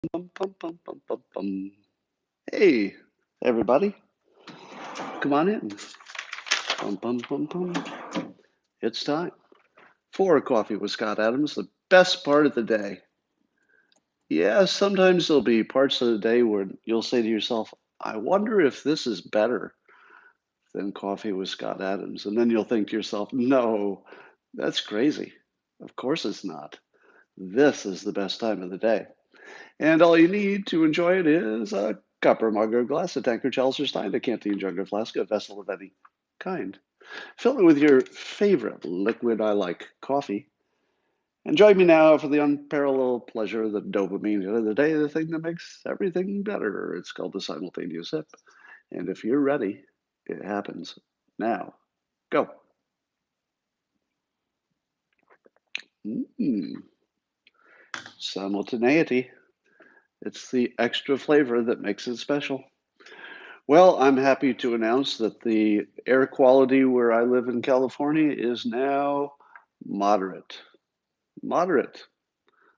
Bum, bum, bum, bum, bum, bum. Hey, everybody, come on in. Bum, bum, bum, bum. It's time for Coffee with Scott Adams, the best part of the day. Yeah, sometimes there'll be parts of the day where you'll say to yourself, I wonder if this is better than Coffee with Scott Adams. And then you'll think to yourself, no, that's crazy. Of course it's not. This is the best time of the day. And all you need to enjoy it is a cup or mug or glass, a tankard, chalice or stein, a canteen, jug or flask, a vessel of any kind. Fill it with your favorite liquid I like, coffee. And join me now for the unparalleled pleasure of the dopamine hit of the day, the thing that makes everything better. It's called the simultaneous sip. And if you're ready, it happens now. Go. Mm, simultaneity. It's the extra flavor that makes it special. Well, I'm happy to announce that the air quality where I live in California is now moderate. Moderate.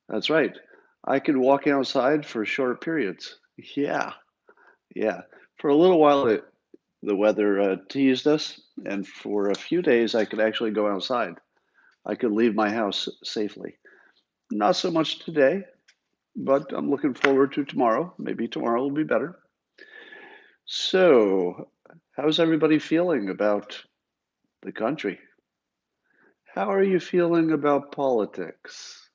That's right. I could walk outside for short periods. Yeah, yeah. For a little while, the weather teased us, and for a few days, I could actually go outside. I could leave my house safely. Not so much today, but I'm looking forward to tomorrow. Maybe tomorrow will be better. So, how's everybody feeling about the country? How are you feeling about politics?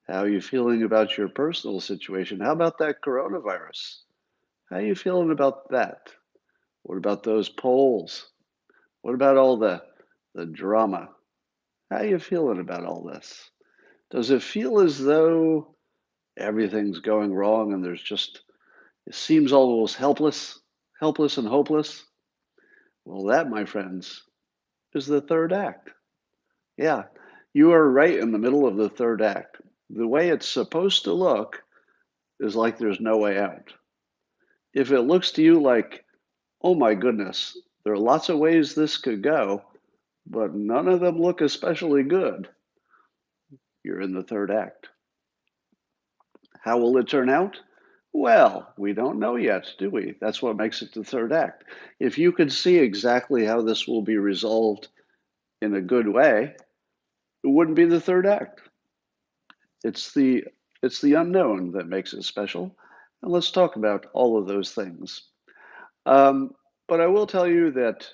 How are you feeling about your personal situation? How about that coronavirus? How are you feeling about that? What about those polls? What about all the drama? How are you feeling about all this? Does it feel as though everything's going wrong and it seems almost helpless and hopeless? Well, that, my friends, is the third act. Yeah, you are right in the middle of the third act. The way it's supposed to look is like there's no way out. If it looks to you like, oh my goodness, there are lots of ways this could go, but none of them look especially good, you're in the third act. How will it turn out? Well, we don't know yet, do we? That's what makes it the third act. If you could see exactly how this will be resolved in a good way, it wouldn't be the third act. It's the it's the unknown that makes it special. And let's talk about all of those things. Um, but I will tell you that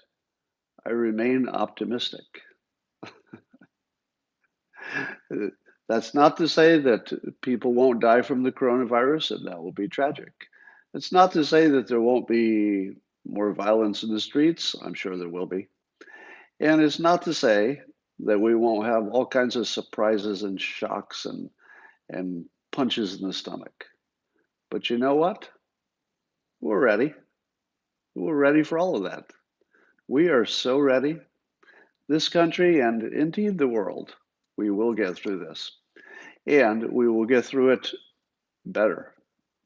I remain optimistic. Uh, That's not to say that people won't die from the coronavirus, and that will be tragic. It's not to say that there won't be more violence in the streets. I'm sure there will be. And it's not to say that we won't have all kinds of surprises and shocks and punches in the stomach. But you know what? We're ready. We're ready for all of that. We are so ready. This country and indeed the world, we will get through this. And we will get through it better.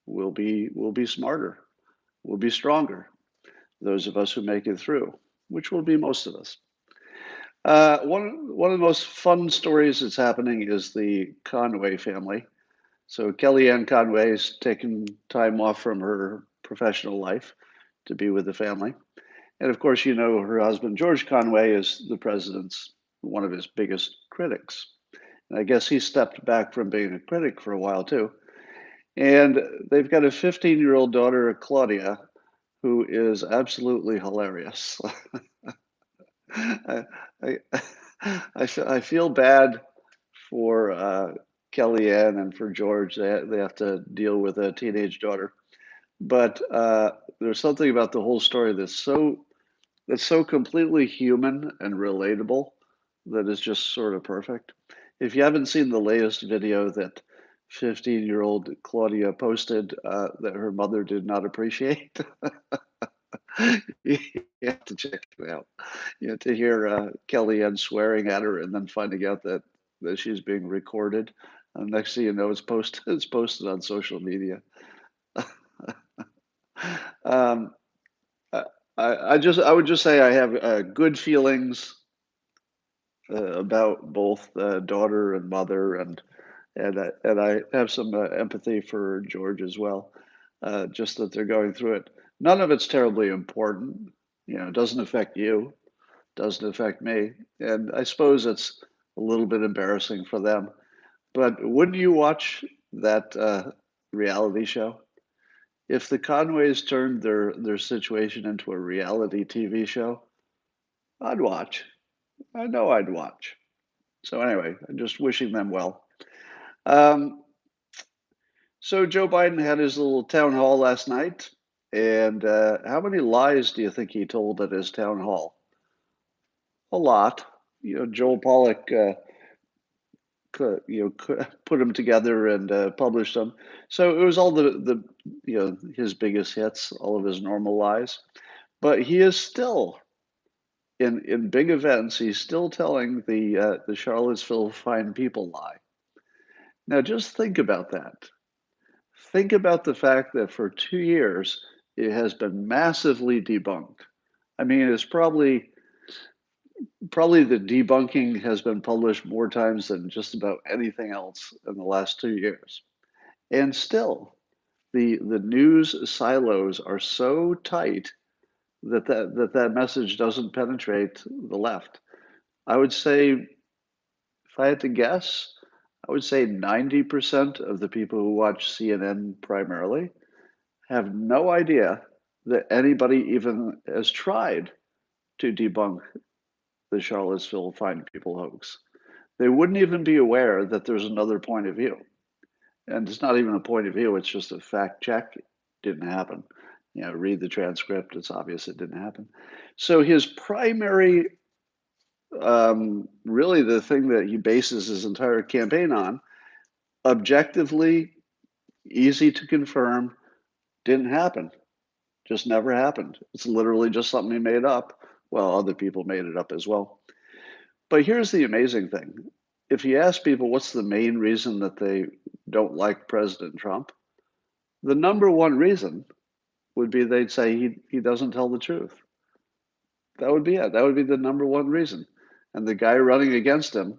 We'll be smarter. We'll be stronger. Those of us who make it through, which will be most of us. One of the most fun stories that's happening is the Conway family. So Kellyanne Conway is taking time off from her professional life to be with the family. And of course, you know her husband, George Conway, is the president's one of his biggest critics. And I guess he stepped back from being a critic for a while too. And they've got a 15-year-old daughter, Claudia, who is absolutely hilarious. I, I, I feel bad for Kellyanne and for George. They have to deal with a teenage daughter. But there's something about the whole story that's so completely human and relatable that is just sort of perfect. If you haven't seen the latest video that 15-year-old Claudia posted that her mother did not appreciate, you have to check it out. You have to hear Kellyanne swearing at her and then finding out that she's being recorded. And next thing you know, it's posted on social media. um, I, I would just say I have good feelings about both daughter and mother, and I have some empathy for George as well, just that they're going through it. None of it's terribly important. It doesn't affect you, doesn't affect me, and I suppose it's a little bit embarrassing for them. But wouldn't you watch that reality show? If the Conways turned their situation into a reality TV show, I'd watch. I know I'd watch. So anyway, I'm just wishing them well. Um, so Joe Biden had his little town hall last night, and how many lies do you think he told at his town hall? A lot. Joel Pollack, put them together and published them. So it was all his biggest hits, all of his normal lies. But he is still in big events. He's still telling the Charlottesville fine people lie. Now just think about that. Think about the fact that for 2 years it has been massively debunked. I mean, it's probably the debunking has been published more times than just about anything else in the last 2 years. And still, the news silos are so tight that message doesn't penetrate the left. I would say, if I had to guess, I would say 90% of the people who watch CNN primarily have no idea that anybody even has tried to debunk the Charlottesville Fine People hoax. They wouldn't even be aware that there's another point of view. And it's not even a point of view, it's just a fact check. It didn't happen. Read the transcript, it's obvious it didn't happen. So his primary, really the thing that he bases his entire campaign on, objectively, easy to confirm, didn't happen. Just never happened. It's literally just something he made up. Well, other people made it up as well. But here's the amazing thing. If you ask people what's the main reason that they don't like President Trump, the number one reason would be they'd say he doesn't tell the truth. That would be it. That would be the number one reason. And the guy running against him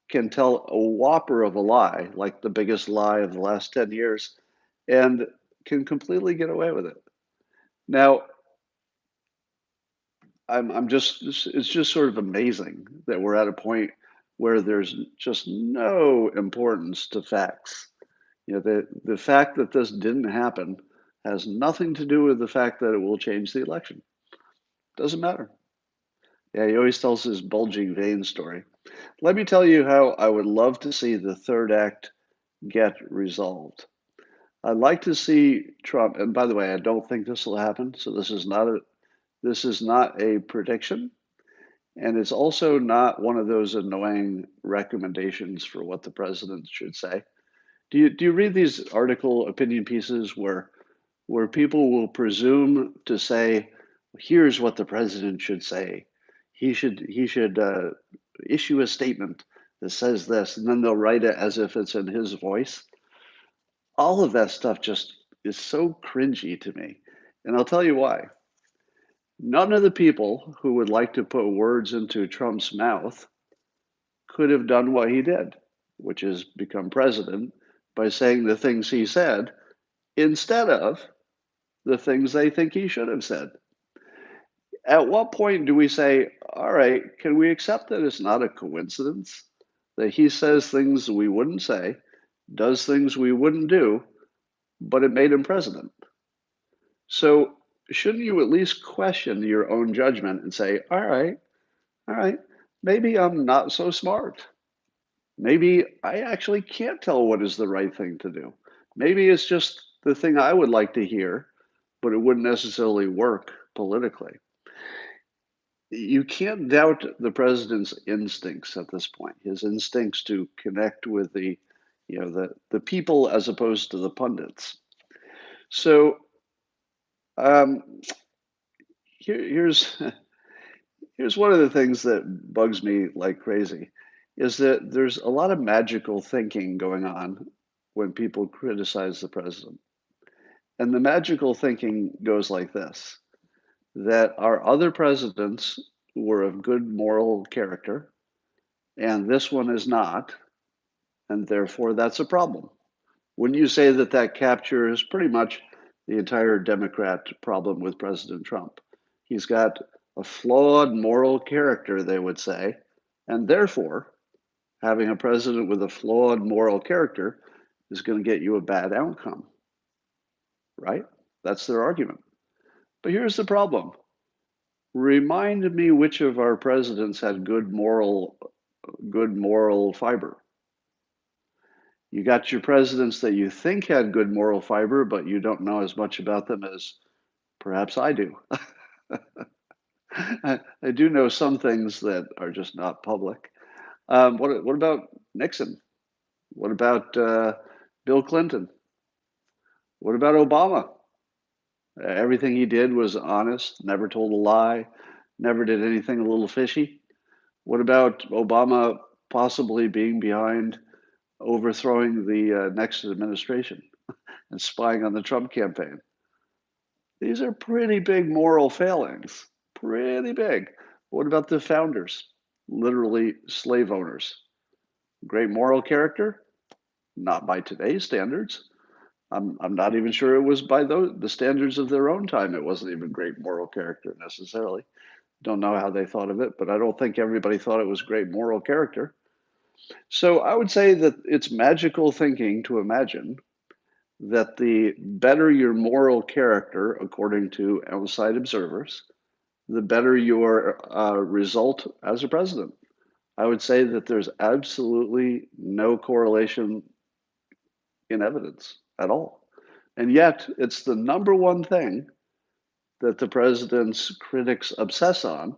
can tell a whopper of a lie, like the biggest lie of the last 10 years, and can completely get away with it. Now, it's just sort of amazing that we're at a point where there's just no importance to facts. The fact that this didn't happen has nothing to do with the fact that it will change the election. Doesn't matter. Yeah, he always tells his bulging vein story. Let me tell you how I would love to see the third act get resolved. I'd like to see Trump, and by the way, I don't think this will happen, so this is not a prediction, and it's also not one of those annoying recommendations for what the president should say. Do you read these article opinion pieces where people will presume to say, here's what the president should say. He should issue a statement that says this, and then they'll write it as if it's in his voice. All of that stuff just is so cringy to me. And I'll tell you why. None of the people who would like to put words into Trump's mouth could have done what he did, which is become president by saying the things he said instead of the things they think he should have said. At what point do we say, all right, can we accept that it's not a coincidence that he says things we wouldn't say, does things we wouldn't do, but it made him president? So shouldn't you at least question your own judgment and say, all right, maybe I'm not so smart. Maybe I actually can't tell what is the right thing to do. Maybe it's just the thing I would like to hear, but it wouldn't necessarily work politically. You can't doubt the president's instincts at this point, his instincts to connect with the people as opposed to the pundits. So um, here's here's one of the things that bugs me like crazy, is that there's a lot of magical thinking going on when people criticize the president. And the magical thinking goes like this, that our other presidents were of good moral character, and this one is not, and therefore that's a problem. Wouldn't you say that that captures pretty much the entire Democrat problem with President Trump? He's got a flawed moral character, they would say, and therefore, having a president with a flawed moral character is going to get you a bad outcome, right? That's their argument. But here's the problem. Remind me which of our presidents had good moral fiber. You got your presidents that you think had good moral fiber, but you don't know as much about them as perhaps I do. I do know some things that are just not public. What about Nixon? What about Bill Clinton? What about Obama? Everything he did was honest, never told a lie, never did anything a little fishy. What about Obama possibly being behind overthrowing the next administration and spying on the Trump campaign? These are pretty big moral failings, pretty big. What about the founders, literally slave owners? Great moral character? Not by today's standards. I'm not even sure it was by the standards of their own time. It wasn't even great moral character necessarily. Don't know how they thought of it, but I don't think everybody thought it was great moral character. So I would say that it's magical thinking to imagine that the better your moral character, according to outside observers, the better your result as a president. I would say that there's absolutely no correlation in evidence at all. And yet, it's the number one thing that the president's critics obsess on,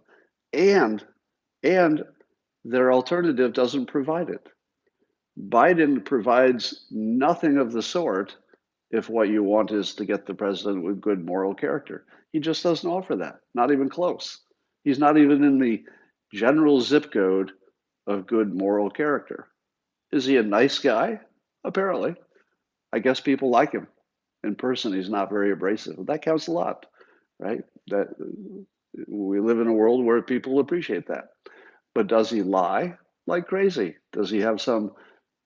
and and their alternative doesn't provide it. Biden provides nothing of the sort if what you want is to get the president with good moral character. He just doesn't offer that, not even close. He's not even in the general zip code of good moral character. Is he a nice guy? Apparently. I guess people like him. In person, he's not very abrasive. That counts a lot, right? That we live in a world where people appreciate that. But does he lie like crazy? Does he have some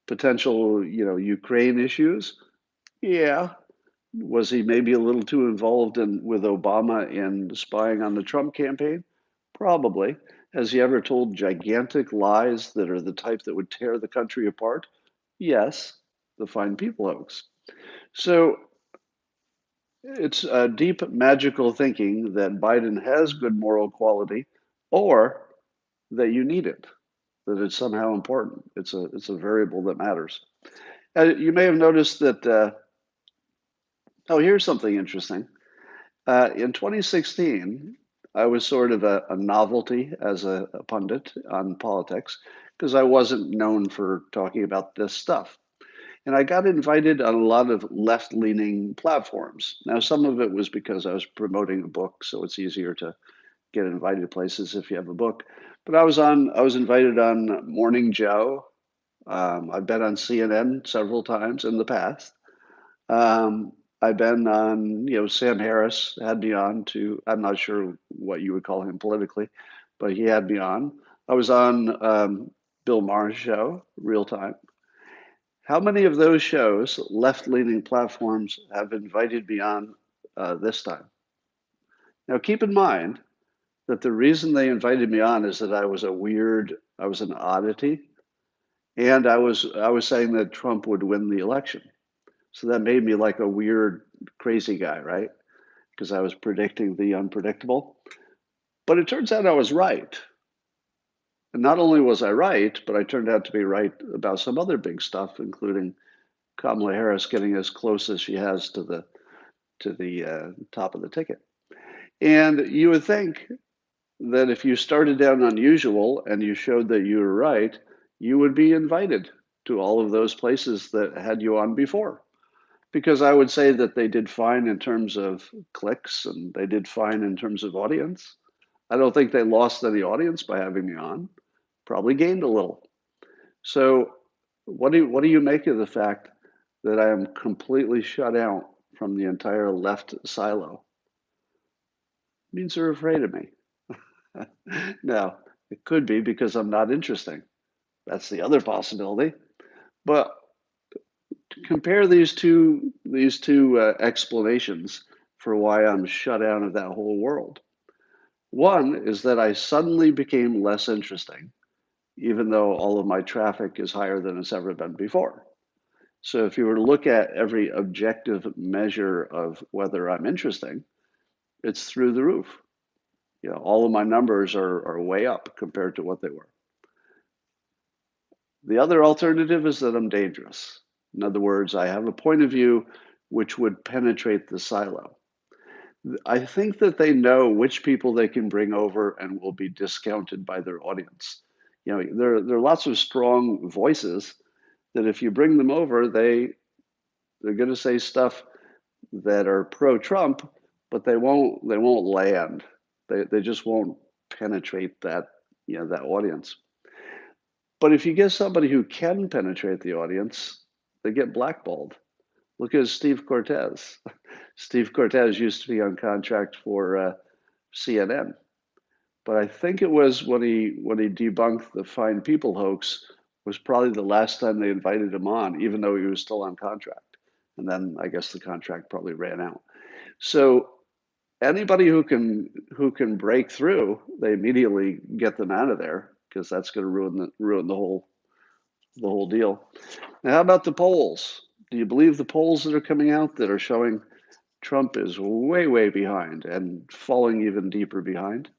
potential, Ukraine issues? Yeah. Was he maybe a little too involved with Obama in spying on the Trump campaign? Probably. Has he ever told gigantic lies that are the type that would tear the country apart? Yes, the Fine People hoax. So it's deep magical thinking that Biden has good moral quality, or that you need it, that it's somehow important. It's a variable that matters. You may have noticed that. Oh, here's something interesting. In 2016, I was sort of a novelty as a pundit on politics because I wasn't known for talking about this stuff. And I got invited on a lot of left leaning platforms. Now, some of it was because I was promoting a book, so it's easier to get invited places if you have a book. But I was invited on Morning Joe. I've been on CNN several times in the past. I've been on, Sam Harris had me on to, I'm not sure what you would call him politically, but he had me on. I was on Bill Maher's show, Real Time. How many of those shows, left-leaning platforms, have invited me on this time? Now, keep in mind that the reason they invited me on is that I was an oddity, and I was saying that Trump would win the election. So that made me like a weird, crazy guy, right? Because I was predicting the unpredictable. But it turns out I was right. And not only was I right, but I turned out to be right about some other big stuff, including Kamala Harris getting as close as she has to the top of the ticket. And you would think that if you started down unusual and you showed that you were right, you would be invited to all of those places that had you on before. Because I would say that they did fine in terms of clicks and they did fine in terms of audience. I don't think they lost any audience by having me on, probably gained a little. So what do you make of the fact that I am completely shut out from the entire left silo? It means they're afraid of me. Now, it could be because I'm not interesting. That's the other possibility. But compare these two explanations for why I'm shut out of that whole world. One is that I suddenly became less interesting, even though all of my traffic is higher than it's ever been before. So if you were to look at every objective measure of whether I'm interesting, it's through the roof. All of my numbers are way up compared to what they were. The other alternative is that I'm dangerous. In other words, I have a point of view which would penetrate the silo. I think that they know which people they can bring over and will be discounted by their audience. There are lots of strong voices that if you bring them over, they're going to say stuff that are pro-Trump, but they won't land. They just won't penetrate that audience. But if you get somebody who can penetrate the audience, they get blackballed. Look at Steve Cortez. Steve Cortez used to be on contract for CNN, but I think it was when he debunked the Fine People hoax was probably the last time they invited him on, even though he was still on contract. And then I guess the contract probably ran out. So anybody who can break through, they immediately get them out of there because that's going to ruin the whole deal. Now, how about the polls? Do you believe the polls that are coming out that are showing Trump is way, way behind and falling even deeper behind?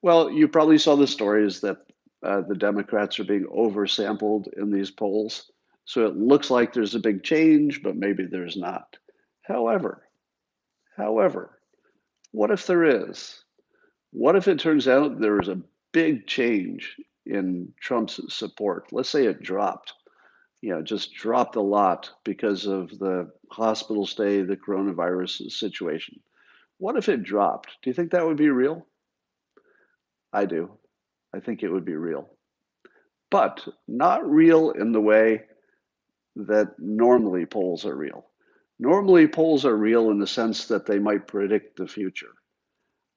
Well, you probably saw the stories that the Democrats are being oversampled in these polls. So it looks like there's a big change, but maybe there's not. However, what if there is? What if it turns out there is a big change in Trump's support? Let's say it dropped, just dropped a lot because of the hospital stay, the coronavirus situation. What if it dropped? Do you think that would be real? I do. I think it would be real. But not real in the way that normally polls are real. Normally, polls are real in the sense that they might predict the future.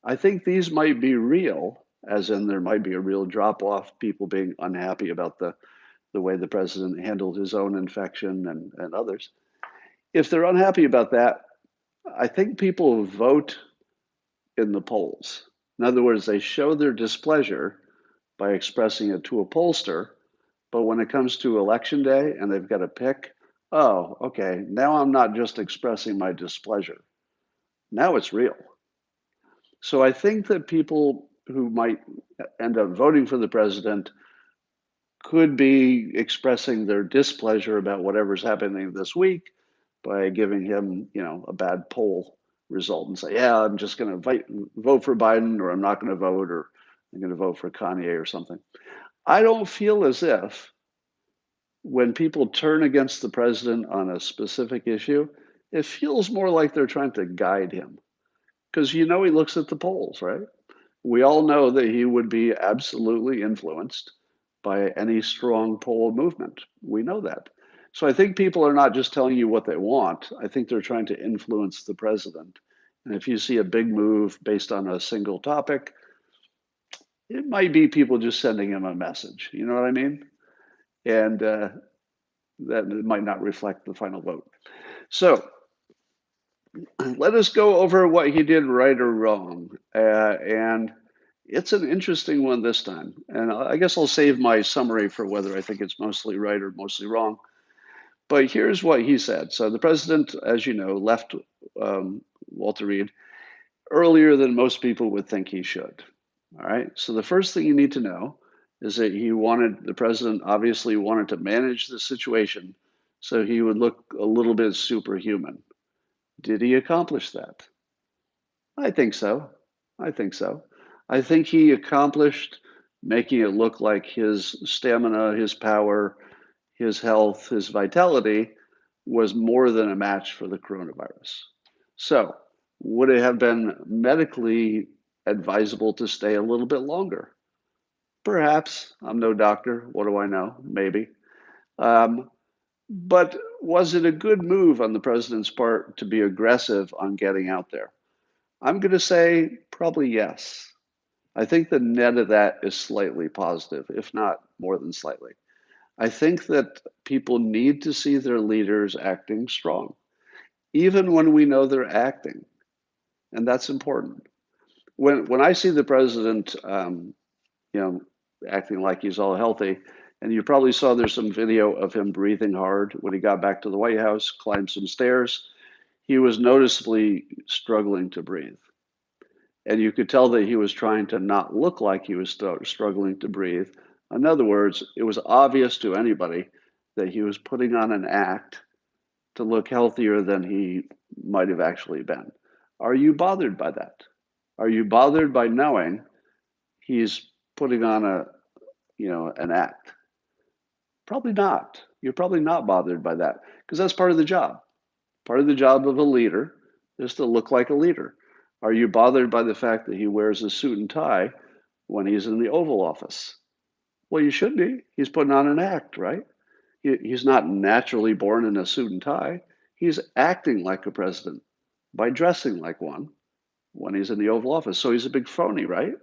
I think these might be real, as in there might be a real drop off, people being unhappy about the way the president handled his own infection and others. If they're unhappy about that, I think people vote in the polls. In other words, they show their displeasure by expressing it to a pollster. But when it comes to election day and they've got to pick, oh, okay, now I'm not just expressing my displeasure. Now it's real. So I think that people who might end up voting for the president could be expressing their displeasure about whatever's happening this week by giving him, a bad poll result and say, yeah, I'm just going to vote for Biden, or I'm not going to vote, or I'm going to vote for Kanye or something. I don't feel as if when people turn against the president on a specific issue, it feels more like they're trying to guide him. Because he looks at the polls, right? We all know that he would be absolutely influenced by any strong poll movement. We know that. So I think people are not just telling you what they want. I think they're trying to influence the president. And if you see a big move based on a single topic, it might be people just sending him a message. You know what I mean? And that might not reflect the final vote. So let us go over what he did right or wrong. And it's an interesting one this time. And I guess I'll save my summary for whether I think it's mostly right or mostly wrong. But here's what he said. So the president, as you know, left Walter Reed earlier than most people would think he should. All right. So the first thing you need to know is that the president obviously wanted to manage the situation so he would look a little bit superhuman. Did he accomplish that? I think so. I think so. I think he accomplished making it look like his stamina, his power, his health, his vitality was more than a match for the coronavirus. So, would it have been medically advisable to stay a little bit longer? Perhaps. I'm no doctor. What do I know? Maybe. But was it a good move on the president's part to be aggressive on getting out there? I'm going to say probably yes. I think the net of that is slightly positive, if not more than slightly. I think that people need to see their leaders acting strong, even when we know they're acting, and that's important. When I see the president, you know, acting like he's all healthy, and you probably saw there's some video of him breathing hard when he got back to the White House, climbed some stairs. He was noticeably struggling to breathe. And you could tell that he was trying to not look like he was struggling to breathe. In other words, it was obvious to anybody that he was putting on an act to look healthier than he might have actually been. Are you bothered by that? Are you bothered by knowing he's putting on an act? Probably not. You're probably not bothered by that because that's part of the job. Part of the job of a leader is to look like a leader. Are you bothered by the fact that he wears a suit and tie when he's in the Oval Office? Well, you should be. He's putting on an act, right? He's not naturally born in a suit and tie. He's acting like a president by dressing like one when he's in the Oval Office. So he's a big phony, right?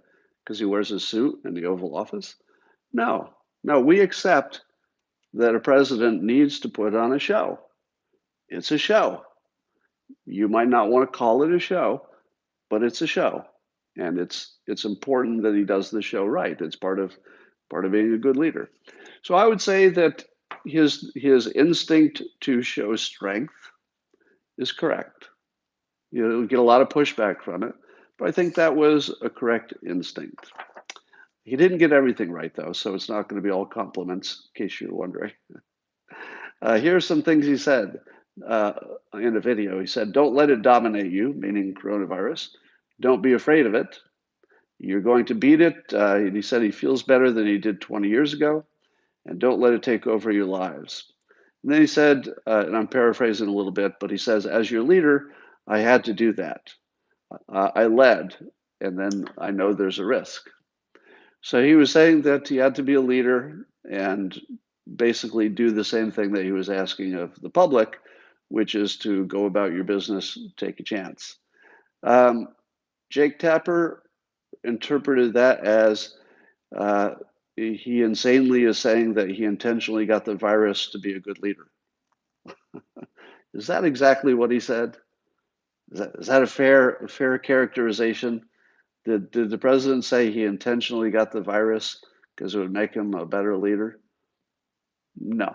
Because he wears a suit in the Oval Office? No, no, we accept that a president needs to put on a show. It's a show. You might not want to call it a show, but it's a show, and it's important that he does the show right. It's part of being a good leader. So I would say that his instinct to show strength is correct. You'll get a lot of pushback from it, but I think that was a correct instinct. He didn't get everything right, though, so it's not going to be all compliments, in case you're wondering. Here are some things he said uh, in a video. He said, "Don't let it dominate you," meaning coronavirus. "Don't be afraid of it. You're going to beat it." And he said he feels better than he did 20 years ago, and don't let it take over your lives. And then he said, and I'm paraphrasing a little bit, but he says, "As your leader, I had to do that. I led, and then I know there's a risk." So he was saying that he had to be a leader and basically do the same thing that he was asking of the public, which is to go about your business, take a chance. Um, Jake Tapper interpreted that as he insanely is saying that he intentionally got the virus to be a good leader. Is that exactly what he said? Is that a fair characterization? Did the president say he intentionally got the virus because it would make him a better leader? No,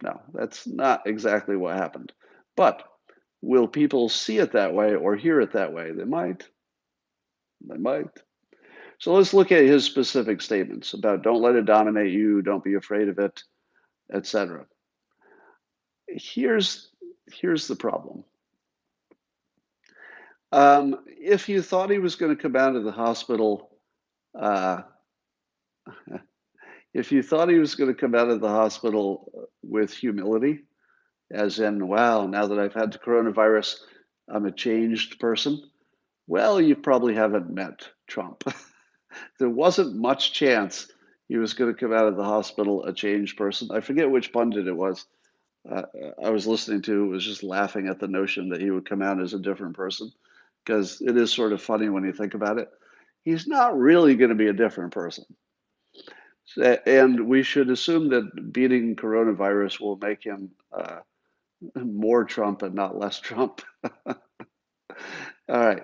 no, that's not exactly what happened. But will people see it that way or hear it that way? They might. They might. So let's look at his specific statements about don't let it dominate you, don't be afraid of it, etc. Here's the problem. If you thought he was going to come out of the hospital, uh, if you thought he was going to come out of the hospital with humility, as in, wow, now that I've had the coronavirus, I'm a changed person. Well, you probably haven't met Trump. There wasn't much chance he was going to come out of the hospital a changed person. I forget which pundit it was. Uh, I was listening to was just laughing at the notion that he would come out as a different person because it is sort of funny when you think about it. He's not really going to be a different person. And we should assume that beating coronavirus will make him more Trump and not less Trump. All right.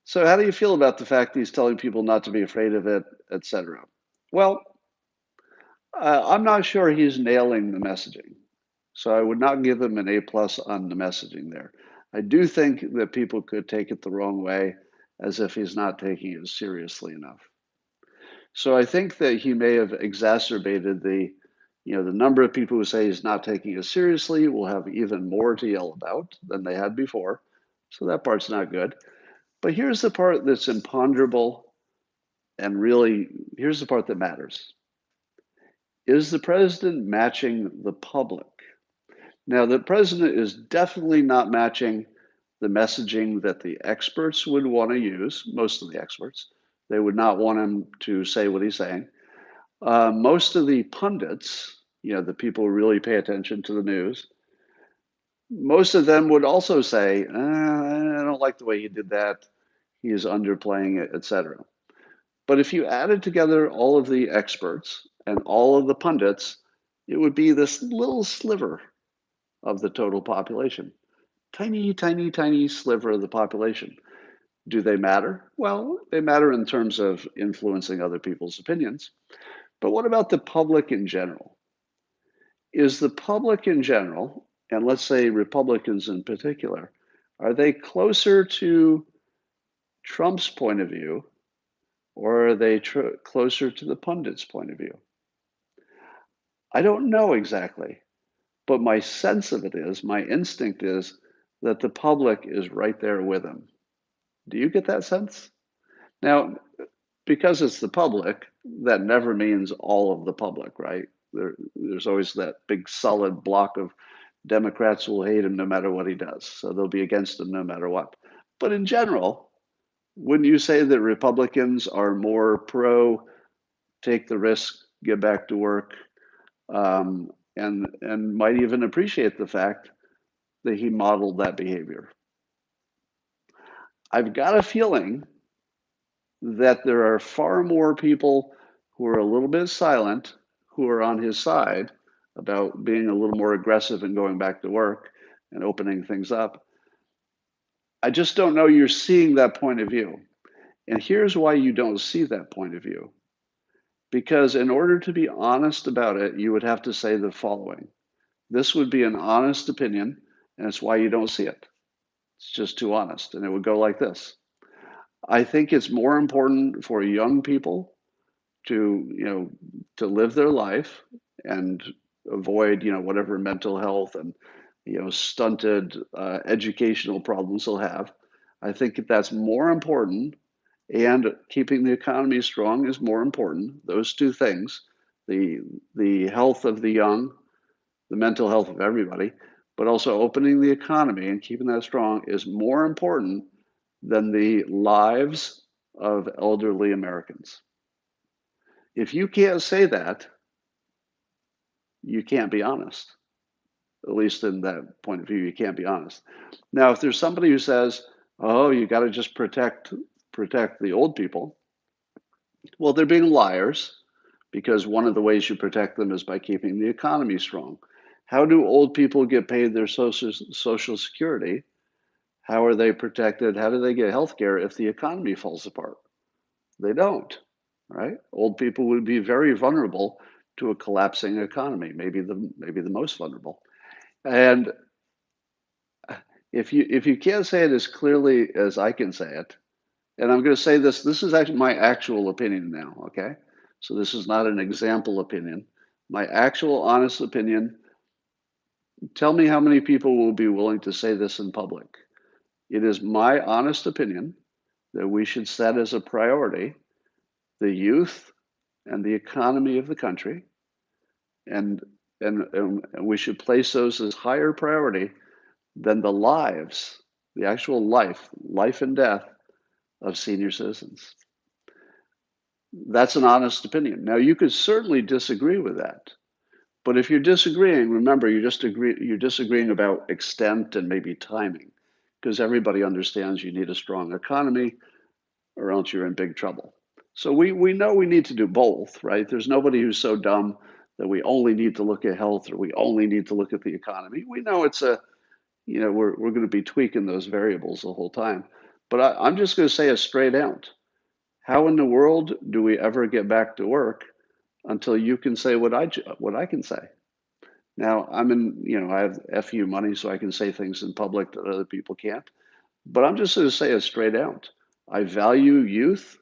So, how do you feel about the fact that he's telling people not to be afraid of it, etc.? Well, I'm not sure he's nailing the messaging. So I would not give him an A plus on the messaging there. I do think that people could take it the wrong way as if he's not taking it seriously enough. So I think that he may have exacerbated the number of people who say he's not taking it seriously will have even more to yell about than they had before. So that part's not good. But here's the part that's imponderable and really here's the part that matters. Is the president matching the public? Now, the president is definitely not matching the messaging that the experts would want to use, most of the experts. They would not want him to say what he's saying. Most of the pundits, the people who really pay attention to the news, most of them would also say, I don't like the way he did that. He is underplaying it, etc. But if you added together all of the experts and all of the pundits, It would be this little sliver of the total population. Tiny, tiny, tiny sliver of the population. Do they matter? Well, they matter in terms of influencing other people's opinions. But what about the public in general? Is the public in general, and let's say Republicans in particular, are they closer to Trump's point of view, or are they closer to the pundits' point of view? I don't know exactly, but my sense of it is, my instinct is that the public is right there with him. Do you get that sense? Now, because it's the public, that never means all of the public, right? There's always that big solid block of Democrats who will hate him no matter what he does. So they'll be against him no matter what. But in general, wouldn't you say that Republicans are more pro take the risk, get back to work, and might even appreciate the fact that he modeled that behavior? I've got a feeling that there are far more people who are a little bit silent who are on his side about being a little more aggressive and going back to work and opening things up. I just don't know you're seeing that point of view. And here's why you don't see that point of view. Because in order to be honest about it, you would have to say the following. This would be an honest opinion, and it's why you don't see it. It's just too honest. And it would go like this. I think it's more important for young people to live their life and avoid whatever mental health and stunted educational problems they'll have. I think that's more important, and keeping the economy strong is more important. Those two things, the health of the young, the mental health of everybody, but also opening the economy and keeping that strong is more important than the lives of elderly Americans. If you can't say that, you can't be honest. At least in that point of view, you can't be honest. Now, if there's somebody who says, "Oh, you got to just protect the old people," well, they're being liars, because one of the ways you protect them is by keeping the economy strong. How do old people get paid their social security? How are they protected? How do they get health care if the economy falls apart? They don't, right? Old people would be very vulnerable to a collapsing economy, maybe the most vulnerable. And if you can't say it as clearly as I can say it, and I'm going to say this is actually my actual opinion now, okay? So this is not an example opinion. My actual honest opinion, tell me how many people will be willing to say this in public. It is my honest opinion that we should set as a priority the youth and the economy of the country, and we should place those as higher priority than the lives, the actual life and death of senior citizens. That's an honest opinion. Now, you could certainly disagree with that, but if you're disagreeing, remember you're disagreeing about extent and maybe timing, because everybody understands you need a strong economy, or else you're in big trouble. So we know we need to do both, right? There's nobody who's so dumb that we only need to look at health or we only need to look at the economy. We know we're going to be tweaking those variables the whole time. But I'm just going to say it straight out. How in the world do we ever get back to work until you can say what I can say? Now, I have FU money, so I can say things in public that other people can't. But I'm just going to say it straight out. I value youth,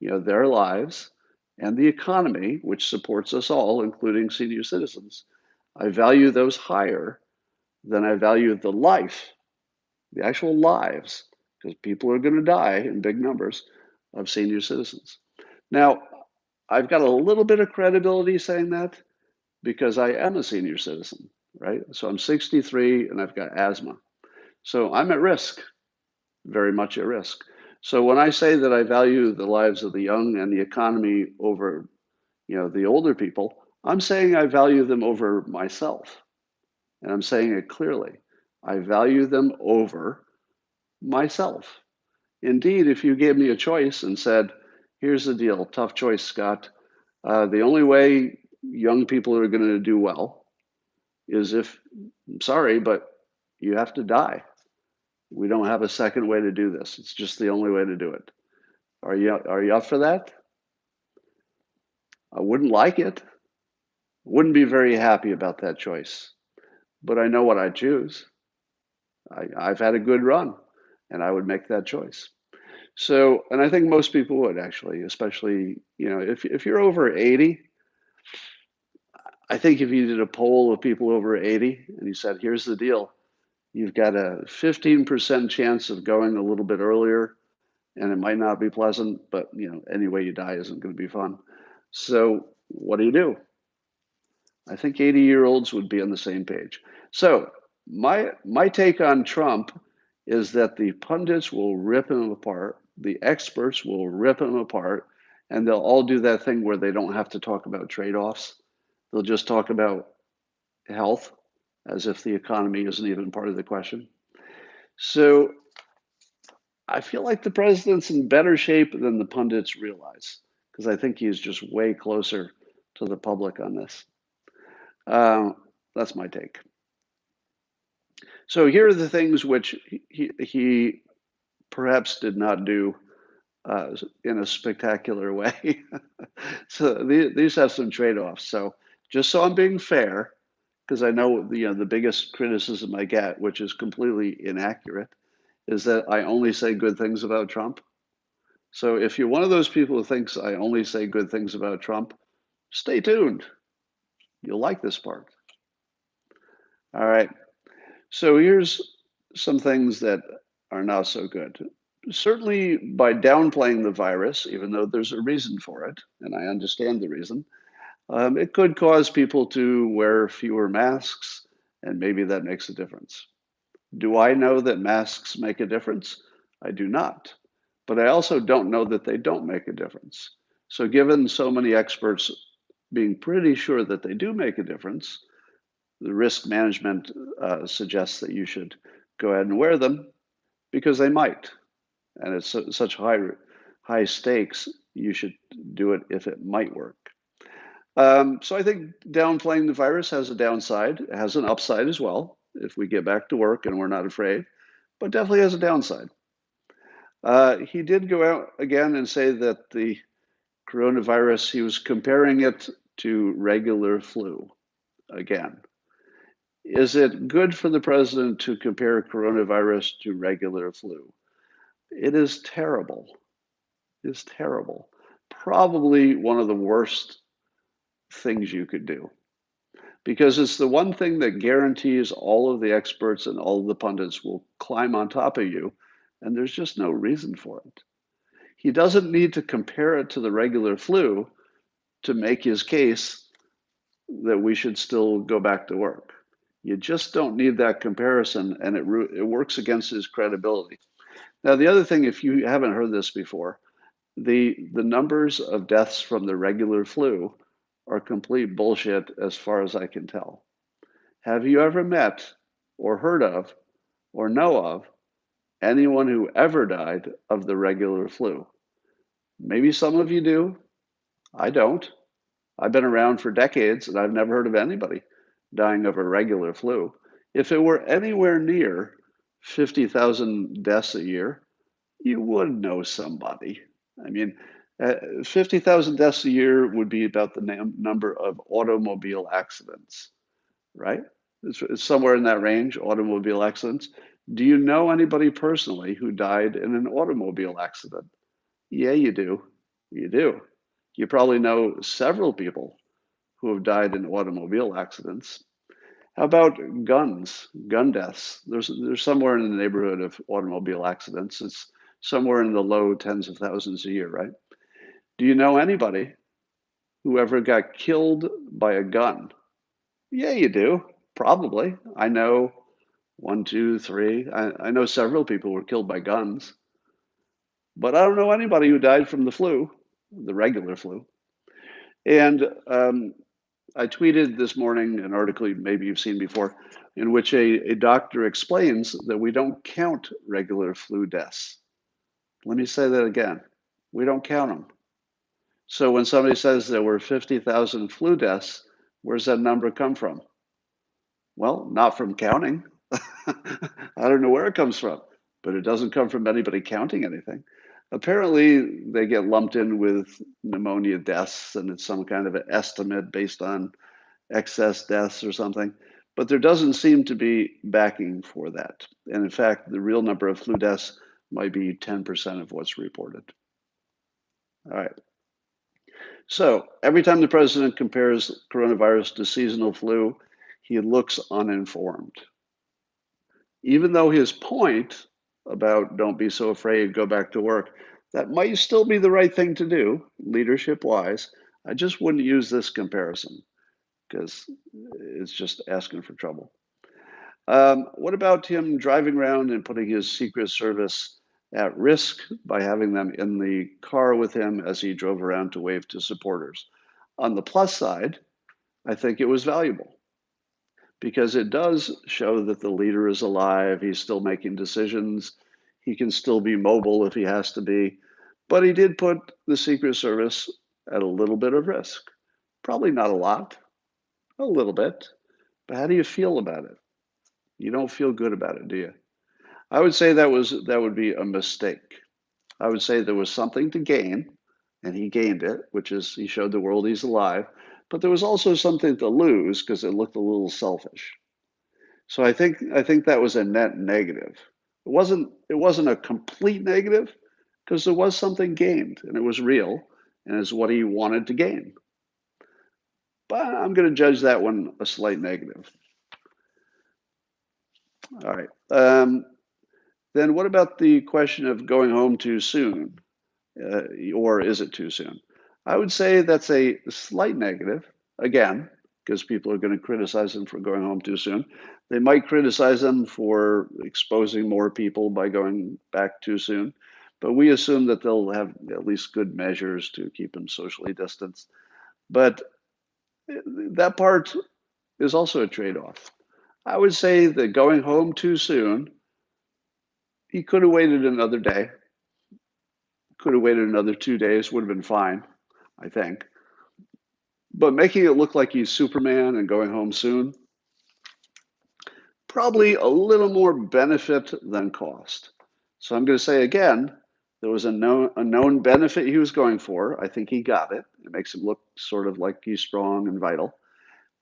their lives, and the economy, which supports us all, including senior citizens. I value those higher than I value the actual lives, because people are going to die in big numbers of senior citizens. Now, I've got a little bit of credibility saying that because I am a senior citizen, right? So I'm 63 and I've got asthma. So I'm at risk, very much at risk. So when I say that I value the lives of the young and the economy over, the older people, I'm saying I value them over myself. And I'm saying it clearly. I value them over myself. Indeed, if you gave me a choice and said, here's the deal, tough choice, Scott. The only way young people are going to do well is if, I'm sorry, but you have to die. We don't have a second way to do this. It's just the only way to do it. Are you up for that? I wouldn't like it. Wouldn't be very happy about that choice. But I know what I'd choose. I've had a good run, and I would make that choice. So, and I think most people would actually, especially, if you're over 80, I think if you did a poll of people over 80 and you said, here's the deal, you've got a 15% chance of going a little bit earlier, and it might not be pleasant, but any way you die isn't going to be fun. So what do? I think 80-year-olds would be on the same page. So my take on Trump is that the pundits will rip him apart, the experts will rip him apart, and they'll all do that thing where they don't have to talk about trade-offs. They'll just talk about health as if the economy isn't even part of the question. So I feel like the president's in better shape than the pundits realize, because I think he's just way closer to the public on this. That's my take. So here are the things which he perhaps did not do in a spectacular way. So these have some trade-offs. So just so I'm being fair, because I know the biggest criticism I get, which is completely inaccurate, is that I only say good things about Trump. So if you're one of those people who thinks I only say good things about Trump, stay tuned. You'll like this part. All right. So here's some things that are not so good. Certainly by downplaying the virus, even though there's a reason for it, and I understand the reason, it could cause people to wear fewer masks, and maybe that makes a difference. Do I know that masks make a difference? I do not. But I also don't know that they don't make a difference. So given so many experts being pretty sure that they do make a difference, the risk management suggests that you should go ahead and wear them because they might. And it's such high stakes, you should do it if it might work. So I think downplaying the virus has a downside. It has an upside as well, if we get back to work and we're not afraid, but definitely has a downside. He did go out again and say that the coronavirus, he was comparing it to regular flu again. Is it good for the president to compare coronavirus to regular flu? It is terrible. It's terrible. Probably one of the worst things you could do, because it's the one thing that guarantees all of the experts and all of the pundits will climb on top of you, and there's just no reason for it. He doesn't need to compare it to the regular flu to make his case that we should still go back to work. You just don't need that comparison, and it works against his credibility. Now, the other thing, if you haven't heard this before, the numbers of deaths from the regular flu are complete bullshit as far as I can tell. Have you ever met or heard of or know of anyone who ever died of the regular flu? Maybe some of you do. I don't. I've been around for decades and I've never heard of anybody dying of a regular flu. If it were anywhere near 50,000 deaths a year, you would know somebody. I mean, 50,000 deaths a year would be about the number of automobile accidents, right? It's somewhere in that range, automobile accidents. Do you know anybody personally who died in an automobile accident? Yeah, you do. You do. You probably know several people who have died in automobile accidents. How about guns, gun deaths? There's somewhere in the neighborhood of automobile accidents. It's somewhere in the low tens of thousands a year, right? Do you know anybody who ever got killed by a gun? Yeah, you do. Probably. I know one, two, three. I know several people who were killed by guns, but I don't know anybody who died from the flu, the regular flu. And I tweeted this morning an article maybe you've seen before, in which a doctor explains that we don't count regular flu deaths. Let me say that again. We don't count them. So when somebody says there were 50,000 flu deaths, where's that number come from? Well, not from counting. I don't know where it comes from, but it doesn't come from anybody counting anything. Apparently, they get lumped in with pneumonia deaths, and it's some kind of an estimate based on excess deaths or something. But there doesn't seem to be backing for that. And in fact, the real number of flu deaths might be 10% of what's reported. All right. So every time the president compares coronavirus to seasonal flu, he looks uninformed. Even though his point about don't be so afraid, go back to work, that might still be the right thing to do, leadership wise. I just wouldn't use this comparison because it's just asking for trouble. What about him driving around and putting his Secret Service at risk by having them in the car with him as he drove around to wave to supporters? On the plus side, I think it was valuable because it does show that the leader is alive. He's still making decisions. He can still be mobile if he has to be. But he did put the Secret Service at a little bit of risk. Probably not a lot, a little bit. But how do you feel about it? You don't feel good about it, do you? I would say that would be a mistake. I would say there was something to gain, and he gained it, which is he showed the world he's alive. But there was also something to lose because it looked a little selfish. So I think that was a net negative. It wasn't a complete negative because there was something gained and it was real and it's what he wanted to gain. But I'm going to judge that one a slight negative. All right. Then what about the question of going home too soon? Or is it too soon? I would say that's a slight negative, again, because people are going to criticize him for going home too soon. They might criticize him for exposing more people by going back too soon, but we assume that they'll have at least good measures to keep him socially distanced. But that part is also a trade-off. I would say that going home too soon, he could have waited another day, could have waited another 2 days, would have been fine, I think. But making it look like he's Superman and going home soon, probably a little more benefit than cost. So I'm going to say again, there was a known benefit he was going for. I think he got it. It makes him look sort of like he's strong and vital.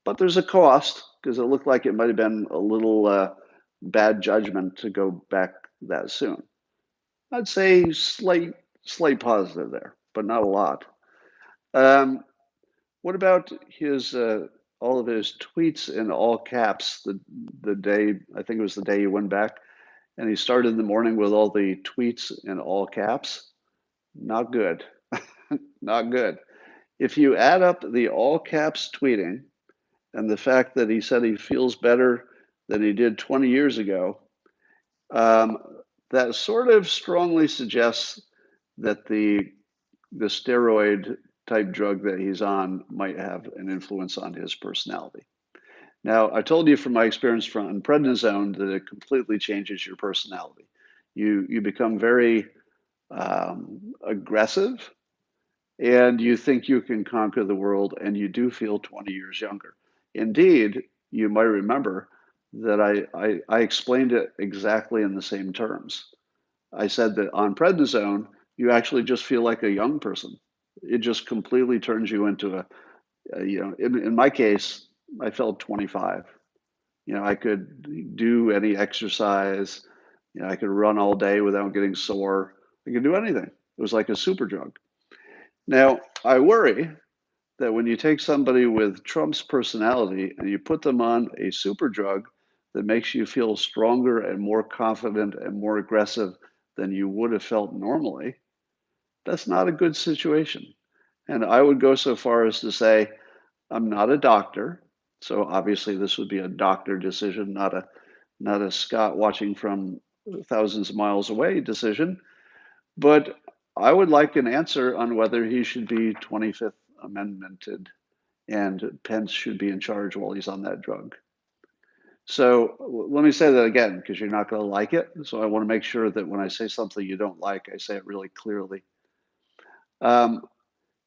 But there's a cost because it looked like it might have been a little bad judgment to go back that soon. I'd say slight positive there, but not a lot. Um, What about his all of his tweets in all caps the day I think it was the day he went back and he started in the morning with all the tweets in all caps? Not good. Not good. If you add up the all caps tweeting and the fact that he said he feels better than he did 20 years ago, um, that sort of strongly suggests that the steroid type drug that he's on might have an influence on his personality. Now, I told you from my experience from prednisone that it completely changes your personality. You become very aggressive, and you think you can conquer the world, and you do feel 20 years younger. Indeed, you might remember that I explained it exactly in the same terms. I said that on prednisone, you actually just feel like a young person. It just completely turns you into in my case, I felt 25. I could do any exercise. I could run all day without getting sore. I could do anything. It was like a super drug. Now, I worry that when you take somebody with Trump's personality and you put them on a super drug that makes you feel stronger and more confident and more aggressive than you would have felt normally, that's not a good situation. And I would go so far as to say, I'm not a doctor, so obviously this would be a doctor decision, not a Scott watching from thousands of miles away decision. But I would like an answer on whether he should be 25th Amendmented and Pence should be in charge while he's on that drug. So let me say that again, because you're not going to like it. So I want to make sure that when I say something you don't like, I say it really clearly. Um,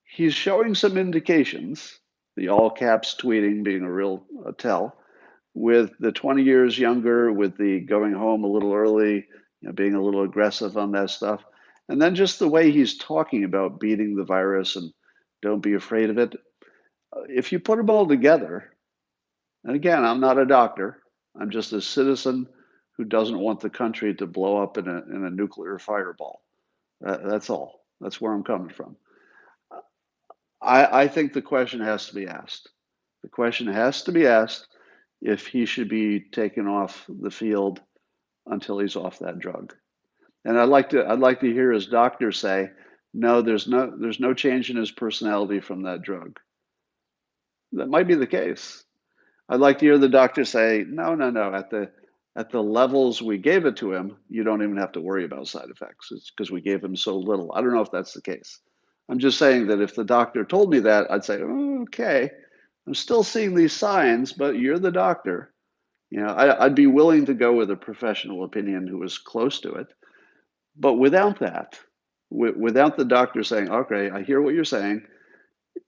He's showing some indications, the all caps tweeting being a real tell, with the 20 years younger, with the going home a little early, being a little aggressive on that stuff. And then just the way he's talking about beating the virus and don't be afraid of it. If you put them all together, and again, I'm not a doctor, I'm just a citizen who doesn't want the country to blow up in a nuclear fireball. That's all. That's where I'm coming from. I think the question has to be asked. The question has to be asked if he should be taken off the field until he's off that drug. And I'd like to hear his doctor say, no, there's no change in his personality from that drug. That might be the case. I'd like to hear the doctor say, no, no, no, at the levels we gave it to him, you don't even have to worry about side effects. It's because we gave him so little. I don't know if that's the case. I'm just saying that if the doctor told me that, I'd say, oh, okay, I'm still seeing these signs, but you're the doctor. I'd be willing to go with a professional opinion who was close to it. But without that, without the doctor saying, okay, I hear what you're saying.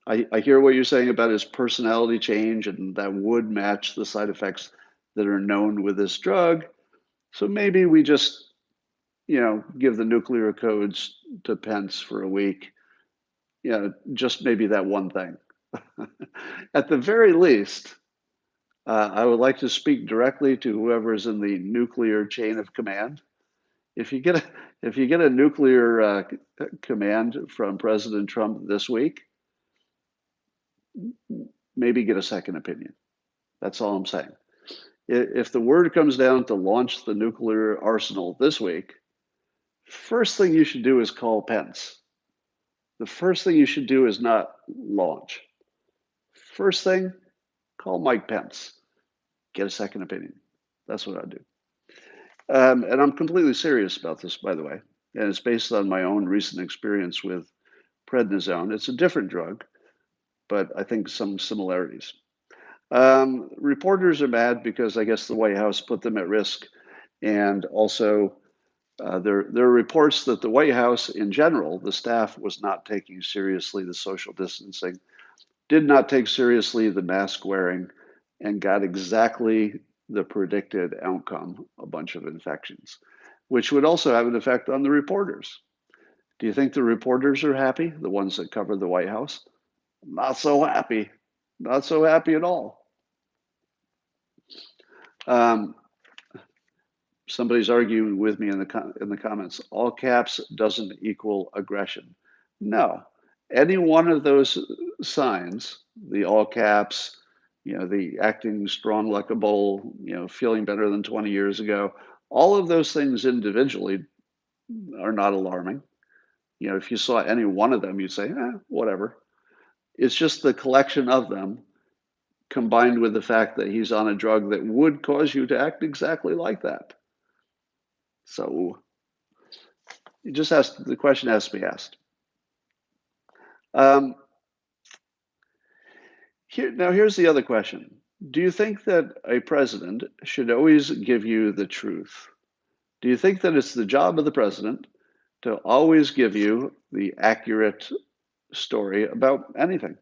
I hear what you're saying about his personality change, and that would match the side effects that are known with this drug. So maybe we just, give the nuclear codes to Pence for a week. Just maybe that one thing. At the very least, I would like to speak directly to whoever is in the nuclear chain of command. If you get a if you get a nuclear command from President Trump this week, maybe get a second opinion. That's all I'm saying. If the word comes down to launch the nuclear arsenal this week, first thing you should do is call Pence. The first thing you should do is not launch. First thing, call Mike Pence. Get a second opinion. That's what I'd do. And I'm completely serious about this, by the way. And it's based on my own recent experience with prednisone. It's a different drug, but I think some similarities. Reporters are mad because I guess the White House put them at risk. And also, there are reports that the White House in general, the staff was not taking seriously the social distancing, did not take seriously the mask wearing, and got exactly the predicted outcome, a bunch of infections, which would also have an effect on the reporters. Do you think the reporters are happy, the ones that cover the White House? Not so happy. Not so happy at all. Um, Somebody's arguing with me in the comments. All caps doesn't equal aggression. No, any one of those signs, the all caps, the acting strong like a bull, feeling better than 20 years ago, all of those things individually are not alarming. If you saw any one of them, you'd say, whatever. It's just the collection of them combined with the fact that he's on a drug that would cause you to act exactly like that. So the question has to be asked. Here's the other question. Do you think that a president should always give you the truth? Do you think that it's the job of the president to always give you the accurate story about anything?